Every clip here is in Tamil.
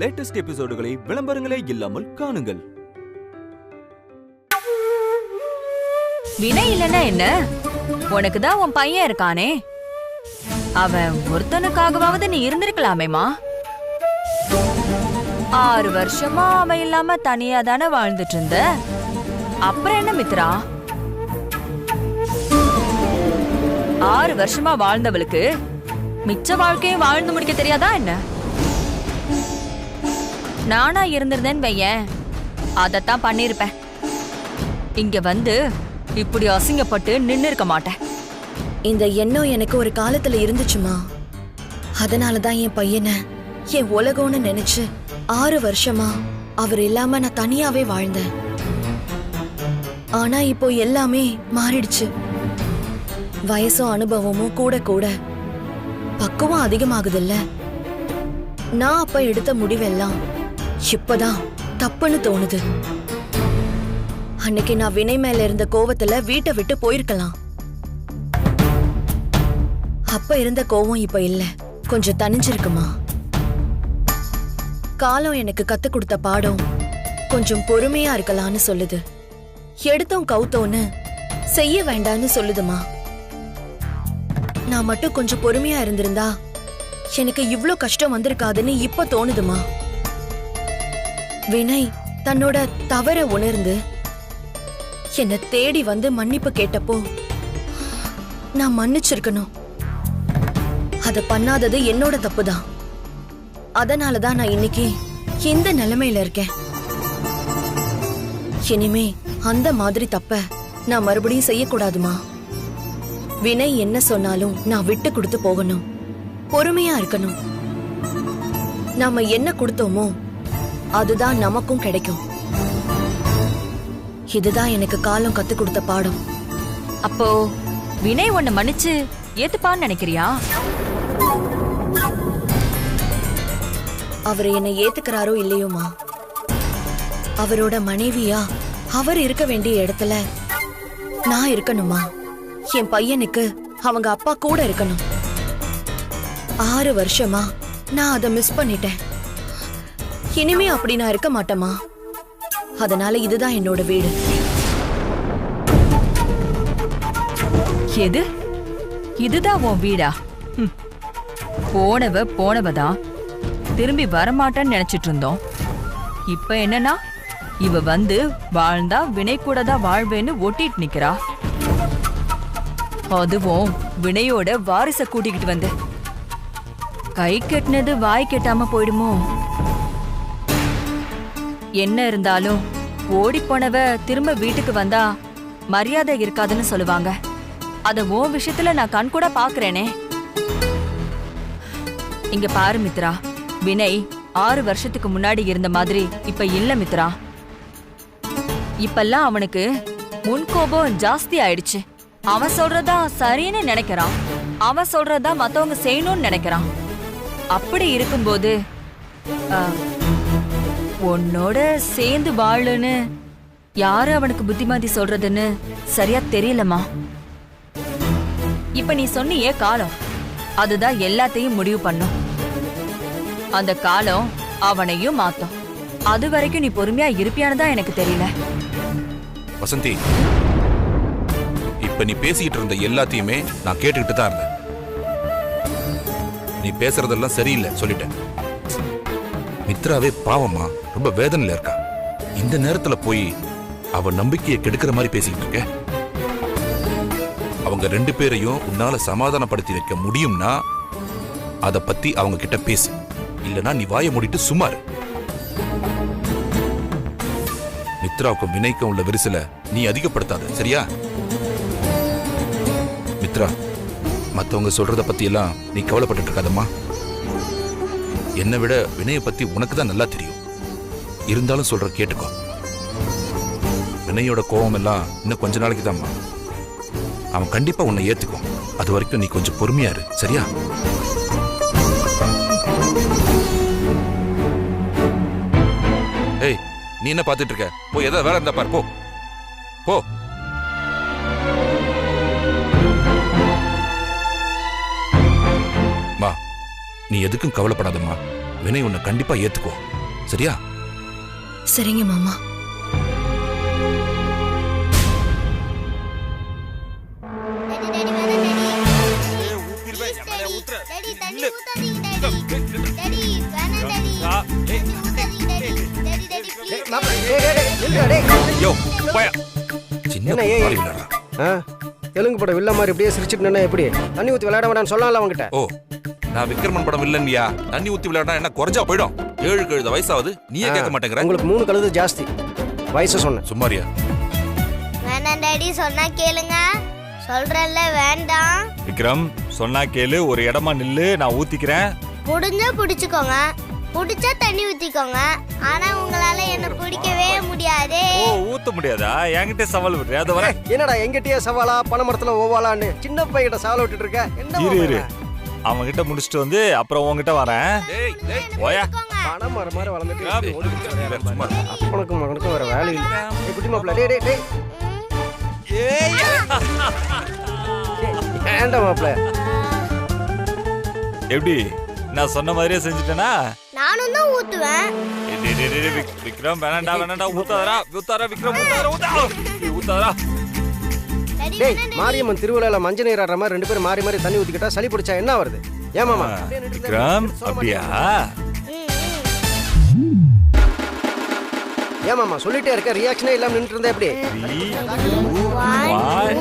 லேட்டஸ்ட் எபிசோடுகளை விளம்பரங்களே இல்லாமல் காணுங்கள். வினய் இல்லைன்னா என்ன? உனக்கு தான் உன் பையன் இருக்கானே, அவன் ஒருத்தனுக்காகவாவது நீ இருந்திருக்கலாமேமா. 6 வருஷமா அவன் இல்லாம தனியா தானே வாழ்ந்துட்டு இருந்த. அப்புறம் என்ன மித்ரா, 6 வருஷமா வாழ்ந்தவளுக்கு மிச்ச வாழ்க்கையும் வாழ்ந்து முடிக்க தெரியாதா என்ன? நானா இருந்திருந்தேன்னு வையேன், அதத்தான் பண்ணிருப்பேன். இங்க வந்து இப்படி அசிங்கப்பட்டு நின்னு இருக்க மாட்டேன். இந்த எண்ணம் எனக்கு ஒரு காலத்துல இருந்துச்சுமா. அதனாலதான் என் பையனை என் உலகம்னு நினைச்சு 6 வருஷமா அவர் இல்லாம நான் தனியாவே வாழ்ந்தேன். ஆனா இப்போ எல்லாமே மாறிடுச்சு. வயசும் அனுபவமும் கூட கூட பக்குவம் அதிகமாகுதுல்ல. நான் அப்ப எடுத்த முடிவெல்லாம் இப்பதான் தப்புன்னு தோணுது. அன்னைக்கு நான் வினய் மேல இருந்த கோவத்துல வீட்டை விட்டு போயிருக்கலாம். அப்ப இருந்த கோவம் இப்ப இல்ல, கொஞ்சம் தனிஞ்சிருக்குமா. காலம் எனக்கு கத்து கொடுத்த பாடம் கொஞ்சம் பொறுமையா இருக்கலாம்னு சொல்லுது. எடுத்தோம் கவுத்தோன்னு செய்ய வேண்டான்னு சொல்லுதுமா. நான் மட்டும் கொஞ்சம் பொறுமையா இருந்திருந்தா எனக்கு இவ்ளோ கஷ்டம் வந்திருக்காதுன்னு இப்ப தோணுதுமா. வினய் தன்னோட தவற உணர்ந்து என்னை தேடி வந்து மன்னிப்பு கேட்டப்போ நான் மன்னிச்சிருக்கணும். அத பண்ணாதது என்னோட தப்புதான். அதனாலதான் நான் இன்னைக்கு இந்த நிலைமையில இருக்கேன். இனிமே அந்த மாதிரி தப்ப நான் மறுபடியும் செய்யக்கூடாதுமா. வினய் என்ன சொன்னாலும் நான் விட்டு கொடுத்து போகணும், பொறுமையா இருக்கணும். நாம என்ன கொடுத்தோமோ அதுதான் நமக்கும் கிடைக்கும். இதுதான் எனக்கு காலம் கத்து கொடுத்த பாடம். அப்போ வினய் உன்னை மன்னிச்சு ஏத்துப்பான்னு நினைக்கிறியா? அவர் என்னை ஏத்துக்கிறாரோ இல்லையோமா, அவரோட மனைவியா அவர் இருக்க வேண்டிய இடத்துல நான் இருக்கணுமா. என் பையனுக்கு அவங்க அப்பா கூட இருக்கணும். 6 வருஷமா நான் அதை மிஸ் பண்ணிட்டேன். இனிமே அப்படி நான் இருக்க மாட்டேமா. அதனால இதுதான் என்னோட வீடு. எது? இதுதான் உன் வீடா? போனவதான் திரும்பி வரமாட்டான்னு நினைச்சிட்டு இருந்தோம். இப்ப என்னன்னா, இவ வந்து வாழ்ந்தா வினய் கூட தான் வாழ்வேன்னு ஒட்டிட்டு நிக்கிறா. அதுவும் வினயோட வாரிச கூட்டிக்கிட்டு வந்து கை கெட்டினது வாய் கெட்டாம போயிடுமோ? என்ன இருந்தாலும் ஓடி போனவ திரும்ப வீட்டுக்கு வந்தா மரியாதை இருக்காதுன்னு சொல்லுவாங்க. அத உன் விஷயத்துல நான் கண் கூட பாக்குறேனே. இங்க பாரு மித்ரா, வினய் 6 வருஷத்துக்கு முன்னாடி இருந்த மாதிரி இப்ப இல்ல மித்ரா. இப்பெல்லாம் அவனுக்கு முன்கோபம் ஜாஸ்தி ஆயிடுச்சு. அவன் சொல்றதா சரின்னு நினைக்கிறான், அவன் சொல்றதா மத்தவங்க செய்யணும்னு நினைக்கிறான். அப்படி இருக்கும்போது உன்னோட சேர்ந்து வாழுன்னு யாரு அவனுக்கு புத்திமதி சொல்றதுன்னு சரியா தெரியலமா. இப்ப நீ சொன்னியே காலம், அதுதான் எல்லாத்தையும் முடிவு பண்ணும். அந்த காலம் அவனையும் மாத்தும். அது வரைக்கும் நீ பொறுமையா இருப்பியானதான் எனக்கு தெரியல. வசந்தி, இப்ப நீ பேசிக்கிட்டு இருந்த எல்லாத்தையுமே நான் கேட்டுக்கிட்டு தான் இருந்தேன். நீ பேசுறதெல்லாம் சரியில்லை சொல்லிட்டேன். மித்ராவே பாவமா ரொம்ப வேதனையில இருக்கா. இந்த நேரத்துல போய் அவ நம்பிக்கையை கெடுக்கிற மாதிரி பேசிக்கிட்டு இருக்க. அவங்க 2 பேரையும் உன்னால சமாதானப்படுத்தி வைக்க முடியும்னா அத பத்தி அவங்க கிட்ட பேசு. இல்லனா நீ வாயை மூடிட்டு சும்மாரு. மித்ராவுக்கும் வினய்க்கும் உள்ள விரிசல நீ அதிகப்படுத்தாத, சரியா? மித்ரா, மத்தவங்க சொல்றத பத்தி எல்லாம் நீ கவலைப்பட்டு இருக்காதம்மா. என்னை விட வினயை பத்தி உனக்கு தான் நல்லா தெரியும். இருந்தாலும் சொல்ற கேட்டுக்கோ. வினயோட கோபம் எல்லாம் இன்னும் கொஞ்ச நாளைக்கு தான்மா. அவன் கண்டிப்பா உன்னை ஏத்துக்கும். அது வரைக்கும் நீ கொஞ்சம் பொறுமையா இரு, சரியா? ஏய், நீ என்ன பாத்துட்டு இருக்க? போய் ஏதாவது வேலை இருந்தா பாரு, போ போ. மா, நீ எதுக்கும் கவலைப்படாதம்மா. வினய் உன்னை கண்டிப்பா ஏத்துக்கோ. சரியா? சரிங்க மாமா. சின்ன என்ன, பாரி விளையாடுறா. தெலுங்கு படம் வில்ல மாதிரி இப்படியே சிரிச்சிட்டு நின்னா எப்படி? தண்ணி ஊற்றி விளையாட வேண்டாம்னு சொல்லலாம்ல அவங்ககிட்ட. ஓ, நான் விக்ரமன் படம் இல்லையா? தண்ணி ஊத்தி விளையாடா என்ன குறைஞ்சா போயிடும்? 7 கழுத வயசாவது நீயே கேட்க மாட்டேங்கிற. உங்களுக்கு 3 கழுது ஜாஸ்தி. வயசு சொன்னேன். சும்மாரியா? வேணாம் டாடி, சொன்னா கேளுங்க. சொல்றேன்ல, வேண்டாம். விக்ரம், சொன்னா கேளு. ஒரு இடமா நில்லு, நான் ஊத்திக்கிறேன். முடிஞ்சா பிடிச்சுக்கோங்க, பிடிச்சா தண்ணி ஊத்திக்கோங்க. ஆனா உங்களால என்ன பிடிக்கவே முடியாது. ஓ, ஊத்த முடியாதா? என்கிட்ட சவால் விடுறியா? அது வர. என்னடா எங்கிட்டயே சவாலா, பனைமரத்துல ஓவாலான்னு சின்ன பையன்கிட்ட சவால் விட்டுட்டு இருக்க? என்ன இரு அவன் கிட்ட முடிச்சிட்டு வந்து அப்புறம் உன்கிட்ட வரேன். ஓயா, பனைமரம் மாதிரி வளர்ந்துட்டு சும்மா. அப்பனுக்கும் மகனுக்கும் வேற வேலை இல்லை. குட்டி மாப்பிள்ள, டேய் டேய் டேய். ஏன்டா மாப்பிள்ள? எப்படி நான் சொன்ன மாதிரியே செஞ்சுட்டேனா? நானும் தான் ஊத்துவேன். விக்ரம், வேணாண்டா, ஊத்தாதரா விக்ரம், ஊத்தாதரா. டாடி, டேய், வேணாம் டாடி. மாரியம்மன் திருவிழால மஞ்சள் நீர் ஆடுற மாதிரி 2 பேரும் மாறி மாறி தண்ணி ஊத்திக்கிட்டா சளி பிடிச்சா என்ன வருது? ஏமாமா? விக்ரம், அப்படியா? ஏமாமா சொல்லிட்டே இருக்க, ரியாக்ஷனே இல்லாம நின்னுட்டு இருந்தா எப்படி? 3, 2, 1.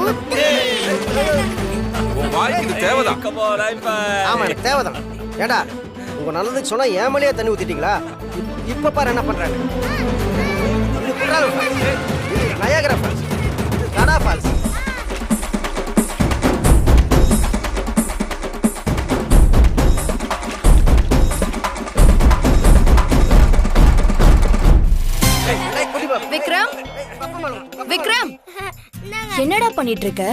உன் வாய்க்கு இது தேவைதான். ஆமா, எனக்கு தேவைதான். ஏடா, உங்க நல்லதுக்கு சொன்னா ஏமலையா தண்ணி ஊத்திட்டீங்களா? இப்ப பாரு என்ன பண்றாங்க. இது குற்றாலம் ஃபால்ஸ், இது நயாகரா ஃபால்ஸ், இது கடா ஃபால்ஸ். விக்ரம், விக்ரம், என்னங்க? என்னடா பண்ணிட்டு இருக்க?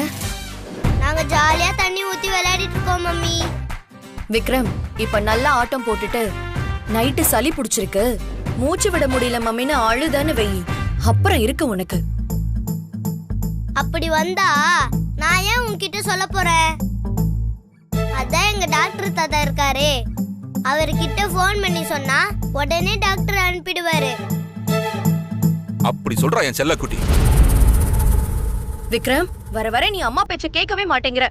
நாங்க ஜாலியா தண்ணி ஊத்தி விளையாடிட்டு இருக்கோம் மம்மி. விக்ரம், இப்ப நல்லா ஆட்டம் போட்டுட்டு நைட்டு சளி பிடிச்சிருக்கு, மூச்சு விட முடியல மம்மின்னு அழுதான்னு வெயி, அப்புறம் இருக்கு உனக்கு. அப்படி வந்தா நான் ஏன் உன்கிட்ட சொல்ல போறேன்? அதான் எங்க டாக்டர் தாத்தா இருக்காரே, அவர்கிட்ட ஃபோன் பண்ணி சொன்னா உடனே டாக்டர் அனுப்பிடுவாரு. அப்படி சொல்றா என் செல்ல குட்டி. விக்ரம், வர வர நீ அம்மா பேச்ச கேட்கவே மாட்டேங்கிற.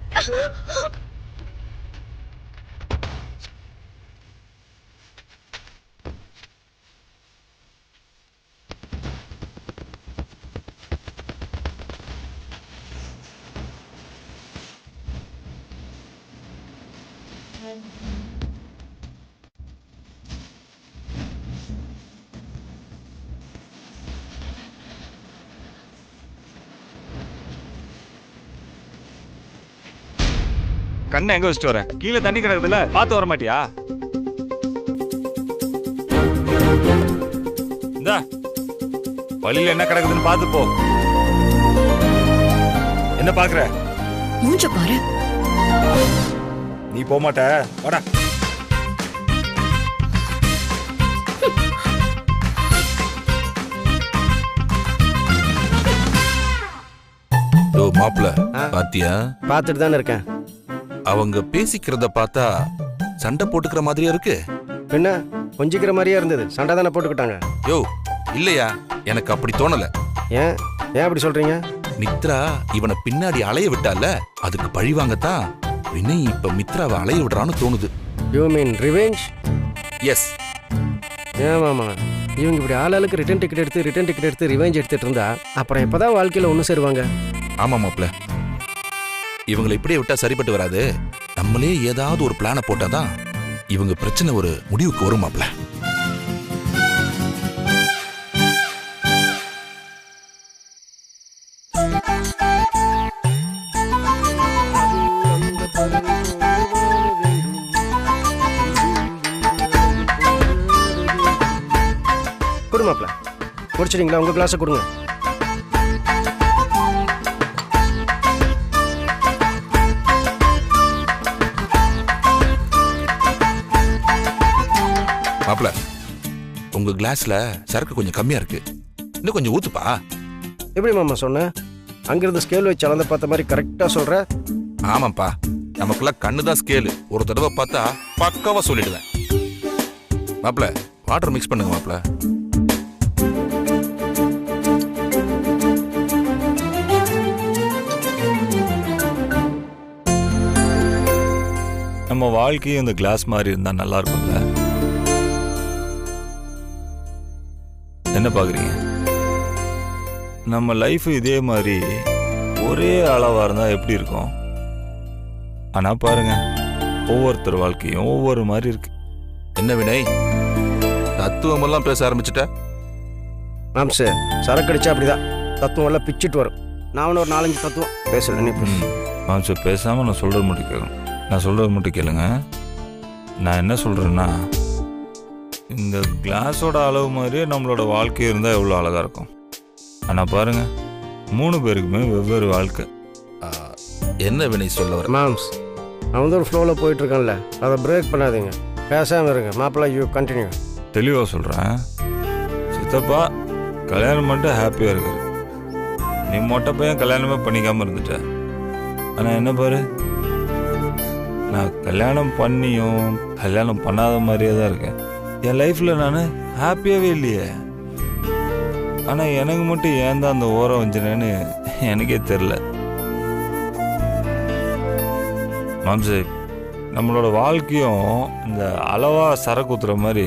கண்ணை எங்க வச்சுட்டு வரேன்? கீழே தண்ணி கிடக்குதுல, பார்த்து வர மாட்டியா? இந்தா, வழியில என்ன கிடக்குதுன்னு பார்த்து போ. என்ன பாக்குற? மூஞ்ச பாரு. நீ போக மாட்ட, வாடா. ஓ மாப்ள, பாத்தியா? பார்த்துட்டு தானே இருக்கேன். அவங்க பேசிக்கிறத பார்த்தா சண்டை போட்டுக்கிற மாதிரியா இருக்கு. பின்ன கொஞ்சிக்கிற மாதிரியே இருந்தது. சண்டை தானே போட்டுக்கிட்டாங்க. யோ, இல்லையா, எனக்கு அப்படி தோணல. ஏன் ஏன் அப்படி சொல்றீங்க? மித்ரா இவனை பின்னாடி அலைய விட்டால, அதுக்கு பழி வாங்கத்தான் வினய் இப்ப மித்ராவை அலைய விடுறான்னு தோணுது. You mean revenge? எஸ். ஏமாமா, இவங்க இப்படி ஆளாளுக்கு ரிட்டர்ன் டிக்கெட் எடுத்து ரிவெஞ்ச் எடுத்துட்டு இருந்தா அப்புறம் எப்பதான் வாழ்க்கையில ஒண்ணு சேருவாங்க? ஆமா மாப்ள, இவங்களை இப்படியே விட்டா சரிப்பட்டு வராது. நம்மளே ஏதாவது ஒரு பிளான போட்டாதான் இவங்க பிரச்சனை ஒரு முடிவுக்கு வரும் மாப்ள. கொடுங்க மாப்ள, முடிச்சிட்டீங்களா? உங்க கிளாஸை கொடுங்க. மாப்ள, உங்க கிளாஸ்ல சரக்கு கொஞ்சம் கம்மியா இருக்கு, இன்னும் கொஞ்சம் ஊத்துப்பா. எப்படி மாமா சொன்ன? அங்கிருந்து ஸ்கேல் வச்சு அளந்த பார்த்த மாதிரி கரெக்டா சொல்ற. ஆமாப்பா, நமக்குள்ள கண்ணுதான் ஸ்கேலு. ஒரு தடவை பார்த்தா பக்காவா சொல்லிடுவேன். மாப்ள, வாட்டர் மிக்ஸ் பண்ணுங்க மாப்ள. நம்ம வாழ்க்கையும் இந்த கிளாஸ் மாதிரி இருந்தா நல்லா இருக்கும்ல? என்ன பாக்குறீங்க? நம்ம லைஃப் இதே மாதிரி ஒரே அளவா இருந்தா எப்படி இருக்கும்? ஆனா பாருங்க, ஒவ்வொருத்தர் வாழ்க்கையும் ஒவ்வொரு மாதிரி இருக்கு. என்ன வினய், தத்துவமெல்லாம் பேச ஆரம்பிச்சுட்ட? மாம்சு சரக்கு அடிச்சா அப்படிதான் தத்துவம் எல்லாம் பிச்சுட்டு வரும். நான் ஒரு 4-5 தத்துவம் பேசல. நீ மாம்ச பேசாம நான் சொல்றது மட்டும் கேளுங்க. நான் சொல்றது மட்டும் கேளுங்க. நான் என்ன சொல்றேன்னா, இந்த கிளாஸோட அளவு மாதிரியே நம்மளோட வாழ்க்கை இருந்தால் எவ்வளோ அழகா இருக்கும். ஆனால் பாருங்க, 3 பேருக்குமே வெவ்வேறு வாழ்க்கை. என்ன வினய் சொல்ல வர? மாம்ஸ் நான் வந்து ஒரு ஃப்ளோவில் போயிட்டு இருக்கேன்ல, அதை பிரேக் பண்ணாதீங்க. பேசாமல் இருங்க. மாப்பிள்ளை யூ கண்டினியூ. தெளிவாக சொல்கிறேன். சித்தப்பா கல்யாணம் பண்ணிட்டு ஹாப்பியாக இருக்காரு. நீ மொட்டை பையன் கல்யாணமே பண்ணிக்காமல் இருந்துட்ட. ஆனால் என்ன பாரு, நான் கல்யாணம் பண்ணியும் கல்யாணம் பண்ணாத மாதிரியே தான் இருக்கேன். என் லைஃப்பில் நான் ஹாப்பியாகவே இல்லையே. ஆனால் எனக்கு மட்டும் ஏன் தான் அந்த ஓரம் வஞ்சினேன்னு எனக்கே தெரில. மாம்சே, நம்மளோட வாழ்க்கையும் இந்த அளவா சரக்கு ஊத்துற மாதிரி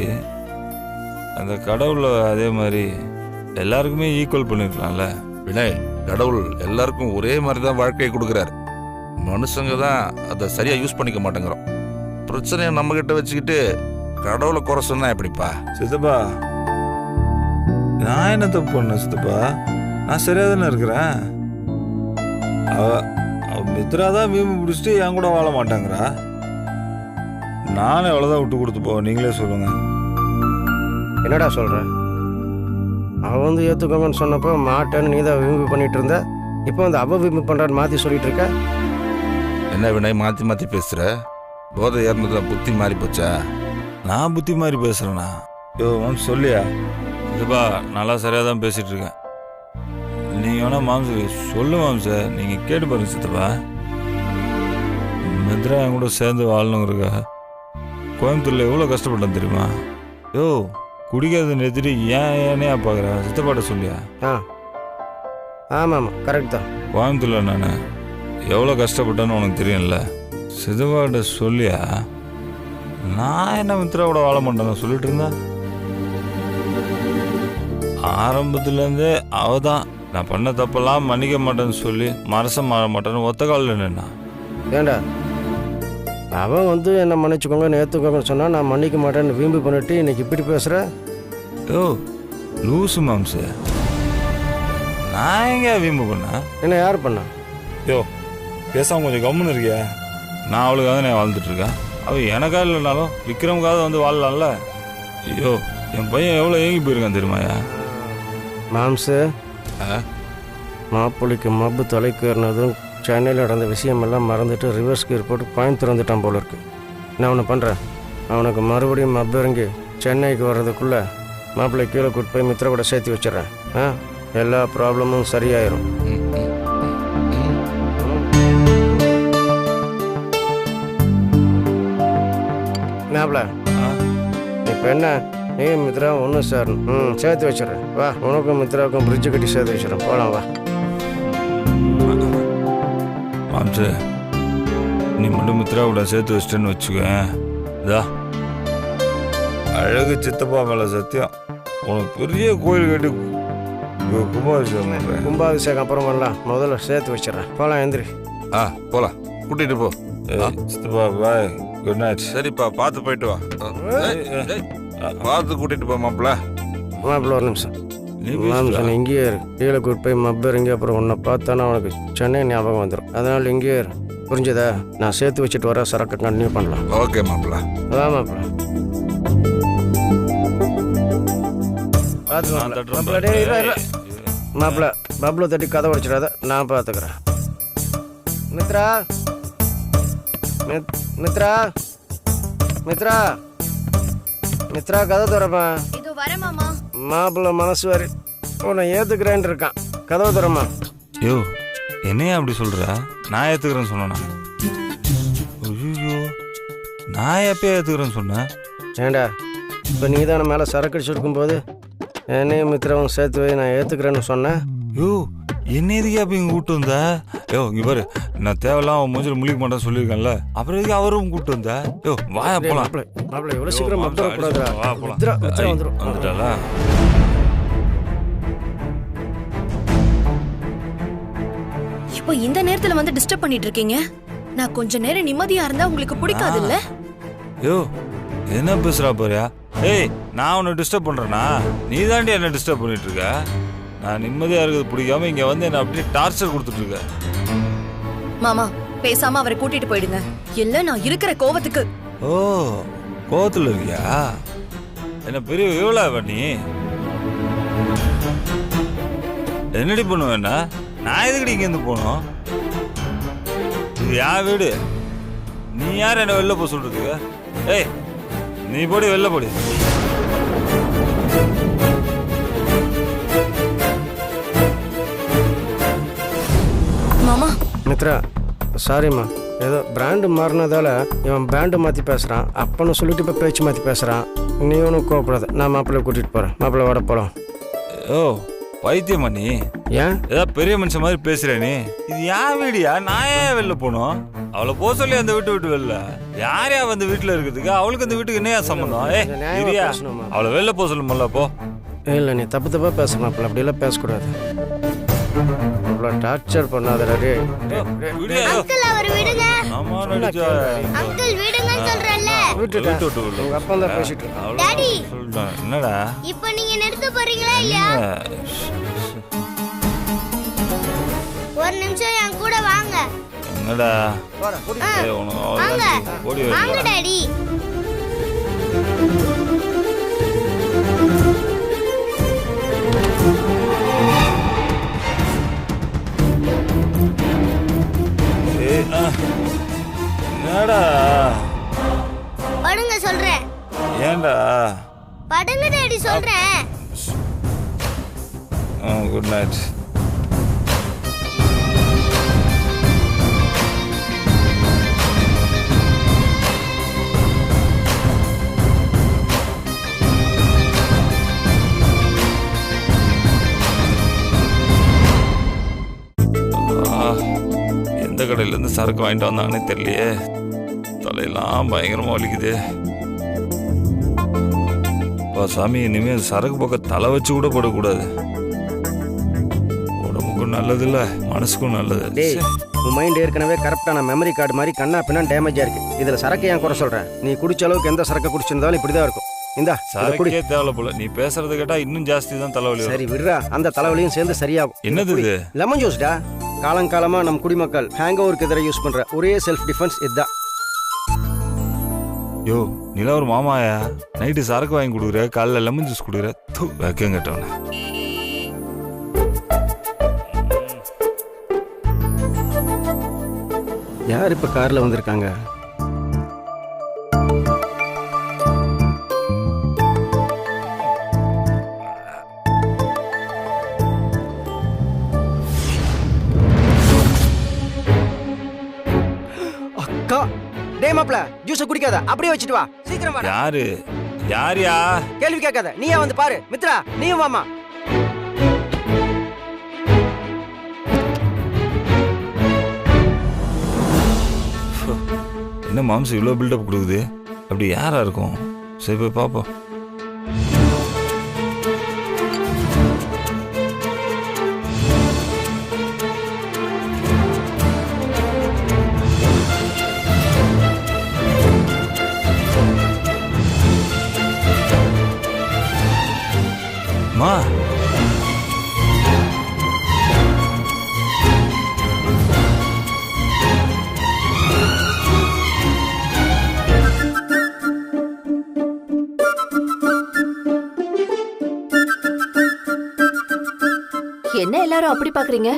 அந்த கடவுளை அதே மாதிரி எல்லாருக்குமே ஈக்குவல் பண்ணிருக்கலாம்ல. வினய், கடவுள் எல்லாருக்கும் ஒரே மாதிரி தான் வாழ்க்கையை கொடுக்குறாரு. மனுஷங்க தான் அதை சரியா யூஸ் பண்ணிக்க மாட்டேங்கிறோம். பிரச்சனையை நம்ம கிட்ட வச்சுக்கிட்டு கடவுளை குறை சொன்னா எப்படிப்பா? சித்தப்பா, நான் என்ன தப்பு பண்ணேன் சித்தப்பா? நான் சரியா தானே இருக்கிறேன். அவ மித்ரா தான் வீம்பு பிடிச்சிட்டு என் கூட வாழ மாட்டாங்கிறா. நானும் எவ்வளோதான் விட்டு கொடுத்து போவேன், நீங்களே சொல்லுங்க. என்னடா சொல்கிற? அவன் வந்து ஏற்றுக்கோங்கன்னு சொன்னப்போ மாட்டேன்னு நீ தான் விரும்பி பண்ணிட்டு இருந்த. இப்போ வந்து அவ விரும்பி பண்ணுறான்னு மாற்றி சொல்லிட்டு இருக்க. என்ன வினய் மாற்றி மாற்றி பேசுகிற? போதை ஏறினது புத்தி மாறி போச்சா? நான் புத்தி மாதிரி பேசுகிறேண்ணா? யோ மாம்ஸ் சொல்லியா? சித்தப்பா நல்லா சரியாக தான் பேசிகிட்டு இருக்கேன். நீங்கள் வேணா மாம்சு சொல்லு மாம்ச, நீங்கள் கேட்டு பாருங்க சித்தப்பா. மித்ரா என் கூட சேர்ந்து வாழணுங்கிறக்க கோயம்புத்தூரில் எவ்வளோ கஷ்டப்பட்டேன் தெரியுமா? யோ குடிக்கிறத நிறுத்திட்டு ஏனே பார்க்குறா? சித்தப்பாட்ட சொல்லியா? ஆமாம் கரெக்ட் தான். கோயம்புத்தூரில் நான் எவ்வளோ கஷ்டப்பட்டேன்னு உனக்கு தெரியும்ல. சித்தப்பாட்ட சொல்லியா? நான் என்ன மித்ராவோட வாழ மாட்டேன்னு சொல்லிட்டு இருந்தேன். ஆரம்பத்துலேருந்தே அவ தான் நான் பண்ண தப்பெல்லாம் மன்னிக்க மாட்டேன்னு சொல்லி மனசம் மாற மாட்டேன்னு ஒத்த காலில் நின்னா. ஏண்டா அவன் வந்து என்னை மன்னிச்சுக்கோங்க ஏற்றுக்கோங்கன்னு சொன்னால் நான் மன்னிக்க மாட்டேன்னு வீம்பு பண்ணிட்டு இன்னைக்கு இப்படி பேசுகிற? யோ லூசு மாம்சு, நான் எங்க வீம்பு பண்ணேன்? என்ன யார் பண்ணா? யோ பேசாம கொஞ்சம் கம்முன்னு இருக்கியா? நான் அவளுக்காக நான் வாழ்ந்துட்டு இருக்கேன். அவள் எனக்காக இல்லைனாலும் விக்ரமுக்காக வந்து வாழலாம்ல. ஐயோ என் பையன் எவ்வளோ ஏங்கி போயிருக்கான் தெரியுமாயா? மாம்சு மாப்பிள்ளைக்கு மப்பு தலைக்கேறினதும் சென்னையில் நடந்த விஷயமெல்லாம் மறந்துட்டு ரிவர்ஸ் கியர் போட்டு கோயம்புத்தூர் வந்துட்டான் போல இருக்கு. நான் ஒன்று பண்ணுறேன், அவனுக்கு மறுபடியும் மப்பு இறங்கி சென்னைக்கு வர்றதுக்குள்ளே மாப்பிள்ளை கீழே கூட்டு போய் மித்ரா கூட சேர்த்து வச்சிடறேன். எல்லா ப்ராப்ளமும் சரியாயிரும். மாப்பிள்ள இப்போ என்ன, நீ மித்ரா ஒன்று சார் சேர்த்து வச்சிடறேன். வா, உனக்கும் மித்ராவுக்கும் பிரிட்ஜு கட்டி சேர்த்து வச்சிடறேன். போகலாம் வா. மாம்சு, நீ மட்டும் மித்ராவோட சேர்த்து வச்சிட்டேன்னு வச்சுக்கேன். இதா அழகு சித்தப்பா மேலே சத்தியம், உனக்கு பெரிய கோயில் கட்டி கும்பாபிஷேகம். கும்பாபிஷேகம் அப்புறம் பண்ணலாம், முதல்ல சேர்த்து வச்சிடறேன். போகலாம், எந்திரி. போலாம், கூட்டிட்டு போ. சித்தப்பா பாய், குட் நைட். சரிப்பா, பார்த்து போயிட்டு வா. பார்த்து கூட்டிட்டு போ மாப்பிள்ள. மாப்பிள்ள ஒரு நிமிஷம். நீ இங்கேயே இரு. கீழே கூட்டு போய் மப்பு இறங்கி அப்புறம் உன்னை பார்த்தானா உனக்கு சென்னை ஞாபகம் வந்துடும். அதனால இங்கேயே இரு, புரிஞ்சதா? நான் சேர்த்து வச்சுட்டு வர சரக்கு கண்டினியூ பண்ணலாம். ஓகே மாப்பிள்ள. அதான் மாப்பிள்ள. மாப்பிள்ள பப்ளு தட்டி கதை உடைச்சிடாத, நான் பார்த்துக்கிறேன். மித்ரா, மித்ரா, மித்ரா, மித்ரா கதை தரமா? இது வரேன் மாமா. மாப்பிள்ள மனசு வரி உன்னை ஏத்துக்கிறேன்னு இருக்கான். கதவை தரமா? யோ என்னையா அப்படி சொல்ற? நான் ஏத்துக்கிறேன்னு சொன்னா? ஐயோ நான் எப்போ ஏத்துக்கிறேன்னு சொன்னேன்? ஏண்டா இப்போ நீ தானே மேலே சரக்கு அடிச்சுருக்கும் போது என்னையும் மித்திரவும் சேர்த்து வை நான் ஏற்றுக்கிறேன்னு சொன்னேன். யோ என்ன எதுக்கே அப்போ இங்கே கூப்பிட்டு வந்தா? யோ இங்கே பாரு, நான் தேவையில்லாம் அவன் மூஞ்சில் முழிக்க மாட்டேன்னு சொல்லியிருக்கேன்ல, அப்புறம் எதுக்கு அவரும் கூப்பிட்டு வந்தா? யோ வாயா போலாம். மாப்பிள்ள எவ்வளோ சீக்கிரம் வந்துடக்கூடாதுடா. வா போலாம். மித்திரா வந்துடும். வந்துட்டாளா? இப்போ இந்த நேரத்துல வந்து டிஸ்டர்ப் பண்ணிட்டு இருக்கீங்க. நான் கொஞ்ச நேரம் நிம்மதியா இருந்தா உங்களுக்கு பிடிக்காது இல்ல? யோ என்ன பேசுறா பாரியா? ஏய் நான் உன்னை டிஸ்டர்ப் பண்றேனா? நீ தாண்டி என்ன டிஸ்டர்ப் பண்ணிட்டு இருக்க. நான் நிம்மதியா இருக்கிறது பிடிக்காம இங்க வந்து என்ன அப்படியே டார்ச்சர் கொடுத்துட்டு இருக்க. மாமா பேசாம அவரை கூட்டிட்டு போயிடுங்க. இல்ல நான் இருக்கிற கோவத்துக்கு. ஓ கோவத்துல இருக்கியா? என்ன பெரிய இவ்வளோ நீ என்னடி பண்ணுவேன்னா? நான் எதுக்கடி இங்கேருந்து போனோம்? இது யார் வீடு? நீ யார் என்ன வெளில போக சொல்றதுக்கு? ஏய் நீ போடி, வெளில போடி. மாமா மித்ரா சாரிம்மா, ஏதோ பிராண்டு மாறினதால இவன் பேண்டு மாற்றி பேசுகிறான். அப்பன்னு சொல்லிட்டு இப்போ பேச்சு மாற்றி பேசுகிறான். நீ ஒன்றும் கோவப்படாத, நான் மாப்பிள்ளை கூட்டிகிட்டு போகிறேன். மாப்பிள்ளை வர போகலாம். ஓ பைத்தியமா நீ? ஏன் ஏதாவது பெரிய மனுஷன் மாதிரி பேசுற நீ? இது யார் வீடியா? நான் ஏன் வெளில போனோம்? அவளை போக சொல்லி அந்த வீட்டு விட்டு வெளில யாரையா வந்து வீட்டுல இருக்கிறதுக்கு? அவளுக்கு அந்த வீட்டுக்கு என்னையா சம்பந்தம்? ஏ இரியா, அவளை வெளில போக சொல்லுமல்ல போ. இல்லை நீ தப்பு தப்பாக பேச மாப்பிள்ள, அப்படியெல்லாம் பேசக்கூடாது. அவ்வளோ டார்ச்சர் பண்ணாதடா. அங்கிள் அவர் விடுங்க. ஆமா நடிச்சா. அங்கிள் விடுங்கன்னு சொல்றேன்ல. விட்டுட்டேன். விட்டு விட்டு உங்க அப்பா தான் பேசிட்டு இருக்கான். டாடி சொல்லிட்டேன். என்னடா இப்போ நீங்க நிறுத்த போறீங்களா இல்லையா? ஒரு நிமிஷம் என் கூட வாங்க. என்னடா போடா, கூட்டிட்டு ஏய், உனக்கு வாங்க அவ்வளவுதான் ஓடி வாங்க வரல. டாடி. ஏய், என்னடா படுங்க சொல்றேன். ஏன்டா? படுங்க டாடி சொல்றேன். Good night. எந்த கடையிலேருந்து சரக்கு வாங்கிட்டு வந்தாங்கன்னே தெரியலையே. தலையெல்லாம் பயங்கரமாக வலிக்குது. சாமி இனிமேல் சரக்கு பக்கம் தலை வச்சு கூட போடக்கூடாது. உடம்புக்கும் நல்லது இல்லை, மனசுக்கும் நல்லது. டேய் உன் மைண்ட் ஏற்கனவே கரெக்டான மெமரி கார்டு மாதிரி கண்ணா பின்னா டேமேஜா இருக்கு. இதுல சரக்கு ஏன் குறை சொல்றேன்? நீ குடிச்ச அளவுக்கு எந்த சரக்கு குடிச்சிருந்தாலும் இப்படிதான் இருக்கும். இந்தா குடி. சரக்கே தேவை போல. நீ பேசுறது கேட்டா இன்னும் ஜாஸ்தி தான் தலைவலி வரும். சரி விடுறா, அந்த தலைவலியும் சேர்ந்து சரியாகும். என்னது இது? லெமன் ஜூஸ்டா. காலங்காலமா நம் குடிமக்கள் ஹேங் ஓவருக்கு எதிராக யூஸ் பண்ற ஒரே செல்ஃப் டிஃபென்ஸ் இதுதான். யோ நிலா ஒரு மாமாயா, நைட்டு சரக்கு வாங்கி கொடுக்குற, காலைல லெமன் ஜூஸ் கொடுக்குற. வைக்கம் கேட்டவன. யார் இப்ப கார்ல வந்திருக்காங்க? அக்கா. டேய் மாப்ள, ஜூஸ குடிக்காத, அப்படியே வச்சிட்டு வா. சீக்கிரம் வா. யாரு யாரியா? கேள்வி கேட்காத, நீயே வந்து பாரு. மித்ரா நீயும் வாமா. என்ன மாம்சம் இவ்வளோ பில்டப் கொடுக்குது? அப்படி யாரா இருக்கும்? சரி போய் பார்ப்போம். மா என்ன எல்லாரும் அப்படி பாக்குறீங்க?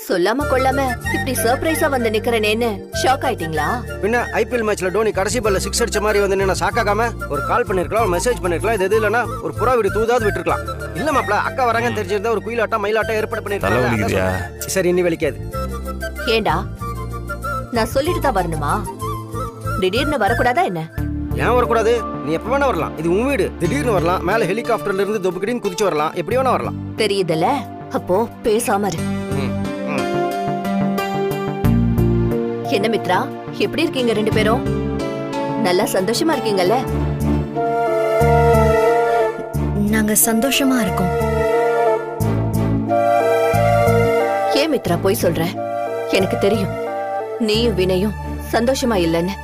சொல்லாம கொள்ளாம இப்படி சர்ப்ரைஸா வந்து நிக்கிறேனேன்னு ஷாக் ஆயிட்டீங்களா? பின்ன ஐபிஎல் மேட்ச்ல டோனி கடைசி பால்ல 6 அடிச்ச மாதிரி வந்து நான் ஷாக்காகாம ஒரு கால் பண்ணிருக்கலாம், ஒரு மெசேஜ் பண்ணிருக்கலாம். இது எது இல்லனா ஒரு புறா வீடு தூதாவது விட்டுருக்கலாம். இல்ல மாப்ள, அக்கா வராங்கன்னு தெரிஞ்சிருந்தா ஒரு குயிலாட்டம் மயிலாட்டம் ஏற்பாடு பண்ணிருக்கலாம். சரி இனி வலிக்காது. ஏண்டா நான் சொல்லிட்டு தான் வரணுமா? திடீர்னு வரக்கூடாதா என்ன? ஏன் வரக்கூடாது? நீ எப்ப வேணா வரலாம். இது உன் வீடு. திடீர்னு வரலாம். மேல ஹெலிகாப்டர்ல இருந்து தொப்புக்கிடின்னு குதிச்சு வரலாம். எப்படி வேணா வரலாம். தெரியுதுல, அப்போ பேசாம இரு. ம், ம். என்ன மித்ரா, எப்படி இருக்கீங்க ரெண்டு பேரும்? நல்லா சந்தோஷமா இருக்கீங்கல்ல? நாங்க சந்தோஷமா இருக்கோம். ஏன் மித்ரா போய் சொல்ற? எனக்கு தெரியும் நீயும் வினையும் சந்தோஷமா இல்லைன்னு.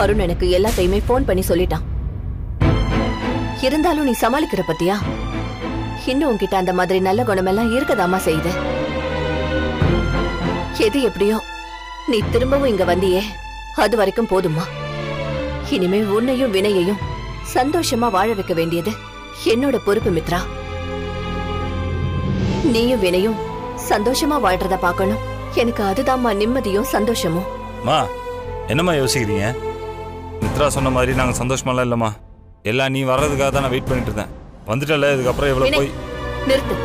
அருண் எனக்கு எல்லாத்தையுமே போன் பண்ணி சொல்லிட்டான். இருந்தாலும் நீ சமாளிக்கிற பத்தியா? இன்னும் உன்கிட்ட அந்த மாதிரி நல்ல குணமெல்லாம் இருக்கதாமா செய்யுது. எது எப்படியோ நீ திரும்பவும் இங்க வந்தியே, அது வரைக்கும் போதுமா? இனிமே உன்னையும் வினையையும் சந்தோஷமா வாழ வைக்க வேண்டியது என்னோட பொறுப்பு மித்ரா. நீயும் வினையும் சந்தோஷமா வாழ்றத பார்க்கணும். எனக்கு அதுதான்மா நிம்மதியும் சந்தோஷமும். மா என்னம்மா யோசிக்கிறீங்க? மித்ரா சொன்ன மாதிரி நாங்கள் சந்தோஷமாலாம் இல்லைம்மா. எல்லாம் நீ வர்றதுக்காக தான் நான் வெயிட் பண்ணிட்டு இருந்தேன். வந்துட்டல, இதுக்கப்புறம் எவ்வளோ வினய், போய் நிறுத்து.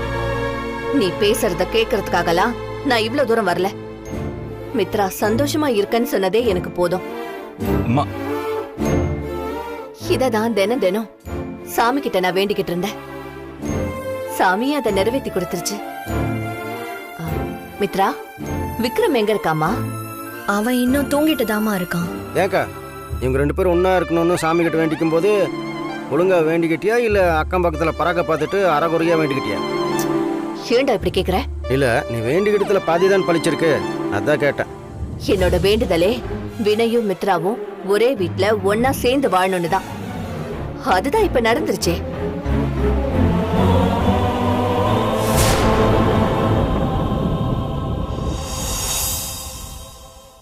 நீ பேசுறத கேட்கறதுக்காகலாம் நான் இவ்ளோ தூரம் வரல. மித்ரா சந்தோஷமா இருக்கன்னு சொன்னதே எனக்கு போதும். அம்மா இததான் தினம் தினம் சாமி கிட்ட நான் வேண்டிக்கிட்டு இருந்தேன். சாமியே அதை நிறைவேற்றி கொடுத்துருச்சு. ஆ, மித்ரா, விக்ரம் எங்க இருக்காமா? அவன் இன்னும் தூங்கிட்டு தாமா இருக்கான். ஏக்கா இவங்க ரெண்டு பேரும் ஒண்ணா இருக்கணும்னு சாமி கிட்ட வேண்டிக்கும் போது ஒழுங்கா வேண்டிக்கிட்டியா இல்ல அக்கம் பக்கத்துல பறக்க பார்த்துட்டு அறகுறையா வேண்டிக்கிட்டியா? ஏண்டா இப்படி கேக்குற? இல்ல நீ வேண்டிக்கிட்டதுல பாதிதான் பழிச்சிருக்கு, அதான் கேட்டேன். என்னோட வேண்டுதலே வினையும் மித்ராவும் ஒரே வீட்ல ஒன்னா சேர்ந்து வாழணும்னு தான். அதுதான் இப்ப நடந்துருச்சே.